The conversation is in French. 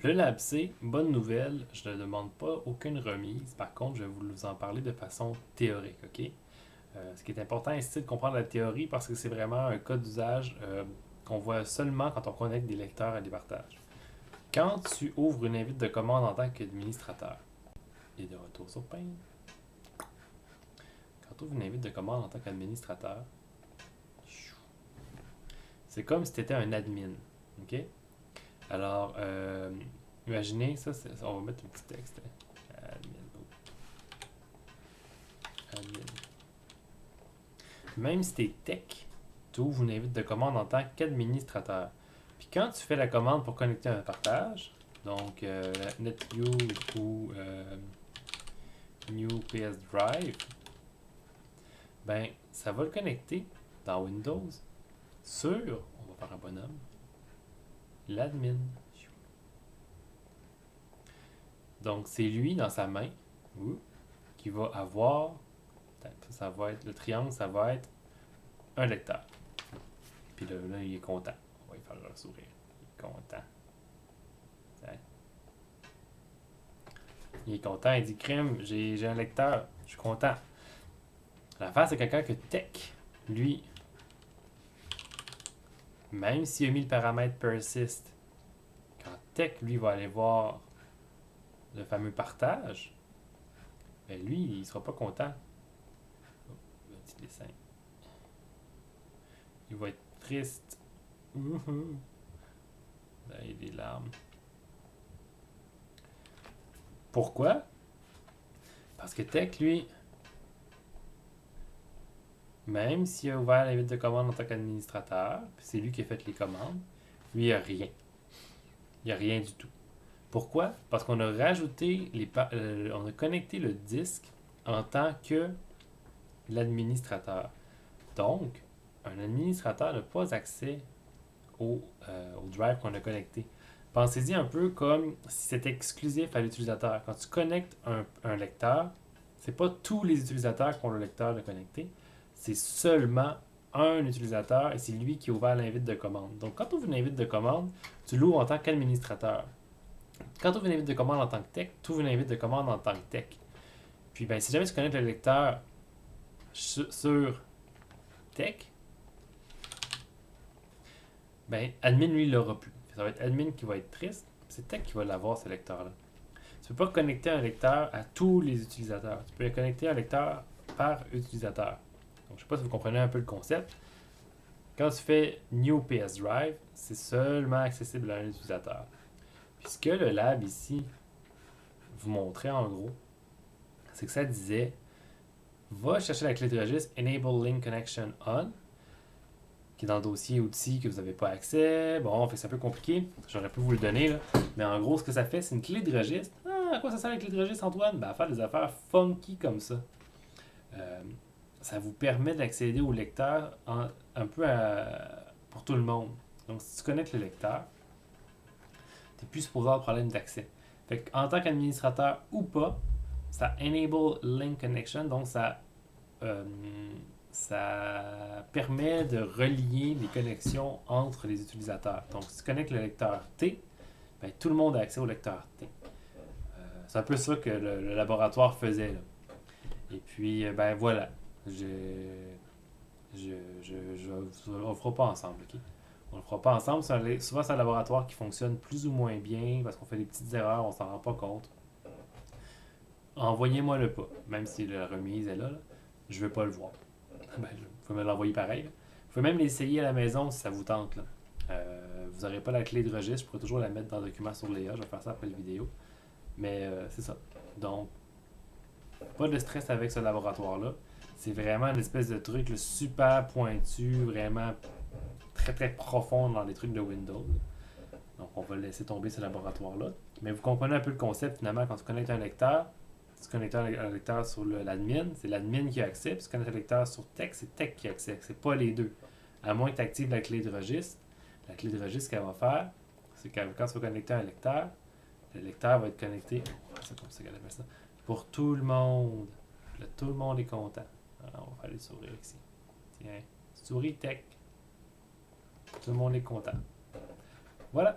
Le Lab C, bonne nouvelle, je ne demande pas aucune remise. Par contre, je vais vous en parler de façon théorique, OK? Ce qui est important ici, c'est de comprendre la théorie parce que c'est vraiment un cas d'usage qu'on voit seulement quand on connecte des lecteurs à des partages. Quand tu ouvres une invite de commande en tant qu'administrateur, et de retour sur Paint, quand tu ouvres une invite de commande en tant qu'administrateur, c'est comme si tu étais un admin, OK? Alors, imaginez, on va mettre un petit texte. Admin, admin. Même si tu es tech, tu ouvres une invite de commande en tant qu'administrateur. Puis quand tu fais la commande pour connecter un partage, donc NetView ou New PS Drive, ben ça va le connecter dans Windows sur, on va faire un bonhomme, l'admin. Donc c'est lui dans sa main qui va avoir, ça va être le triangle, ça va être un lecteur. Puis là, il est content. On va lui faire un sourire. Il est content. Tiens. Il est content, il dit crème, j'ai un lecteur, je suis content. L'affaire, c'est quelqu'un que tech, lui, même s'il a mis le paramètre persist, quand tech, lui, va aller voir le fameux partage, ben lui, il sera pas content. Oh, un petit dessin. Il va être triste. Ouhou. Ben, il y a des larmes. Pourquoi? Parce que tech, lui, même s'il a ouvert la liste de commandes en tant qu'administrateur, puis c'est lui qui a fait les commandes, lui, il n'y a rien. Il n'y a rien du tout. Pourquoi? Parce qu'on a rajouté, on a connecté le disque en tant que l'administrateur. Donc, un administrateur n'a pas accès au drive qu'on a connecté. Pensez-y un peu comme si c'était exclusif à l'utilisateur. Quand tu connectes un lecteur, c'est pas tous les utilisateurs qui ont le lecteur de connecté, c'est seulement un utilisateur et c'est lui qui a ouvert l'invite de commande. Donc, quand tu ouvres une invite de commande, tu l'ouvres en tant qu'administrateur. Quand tu ouvres une invite de commande en tant que tech, tu ouvres une invite de commande en tant que tech. Puis, ben, si jamais tu connectes le lecteur sur tech, ben, admin, lui, il l'aura plus. Ça va être admin qui va être triste, c'est tech qui va l'avoir, ce lecteur-là. Tu ne peux pas connecter un lecteur à tous les utilisateurs. Tu peux connecter un lecteur par utilisateur. Donc, je ne sais pas si vous comprenez un peu le concept. Quand tu fais New PS Drive, c'est seulement accessible à un utilisateur. Puis ce que le lab ici vous montrait en gros, c'est que ça disait va chercher la clé de registre Enable Link Connection On, qui est dans le dossier outils que vous n'avez pas accès. Bon, c'est un peu compliqué. J'aurais pu vous le donner, là. Mais en gros, ce que ça fait, c'est une clé de registre. Ah, à quoi ça sert la clé de registre, Antoine? Ben, à faire des affaires funky comme ça. Euh, Ça vous permet d'accéder au lecteur un peu pour tout le monde. Donc, si tu connectes le lecteur, tu n'es plus supposé avoir de problème d'accès. Fait en tant qu'administrateur ou pas, ça enable link connection, donc euh, ça permet de relier les connexions entre les utilisateurs. Donc, si tu connectes le lecteur T, ben, tout le monde a accès au lecteur T. C'est un peu ça que le laboratoire faisait, là. Et puis, ben voilà. Je, on ne le fera pas ensemble, ok? On le fera pas ensemble. Souvent, c'est un laboratoire qui fonctionne plus ou moins bien parce qu'on fait des petites erreurs, on s'en rend pas compte. Envoyez-moi le pas, même si la remise est là, je veux pas le voir. Ben, vous pouvez me l'envoyer pareil, là. Vous pouvez même l'essayer à la maison si ça vous tente, là. Vous n'aurez pas la clé de registre, je pourrais toujours la mettre dans le document sur Léa, je vais faire ça après la vidéo. Mais c'est ça. Donc, pas de stress avec ce laboratoire-là. C'est vraiment une espèce de truc super pointu, vraiment très très profond dans les trucs de Windows. Donc on va laisser tomber ce laboratoire-là. Mais vous comprenez un peu le concept finalement quand tu connectes un lecteur. Si tu connectes un lecteur sur l'admin, c'est l'admin qui a accès. Puis si tu connectes un lecteur sur Tech, c'est Tech qui a accès. C'est pas les deux. À moins que tu actives la clé de registre. La clé de registre, ce qu'elle va faire, c'est que quand tu vas connecter un lecteur, le lecteur va être connecté. C'est comme ça qu'elle appelle ça. Pour tout le monde. Là, tout le monde est content. Alors, on va faire les sourires ici. Tiens. Souris Tech. Tout le monde est content. Voilà.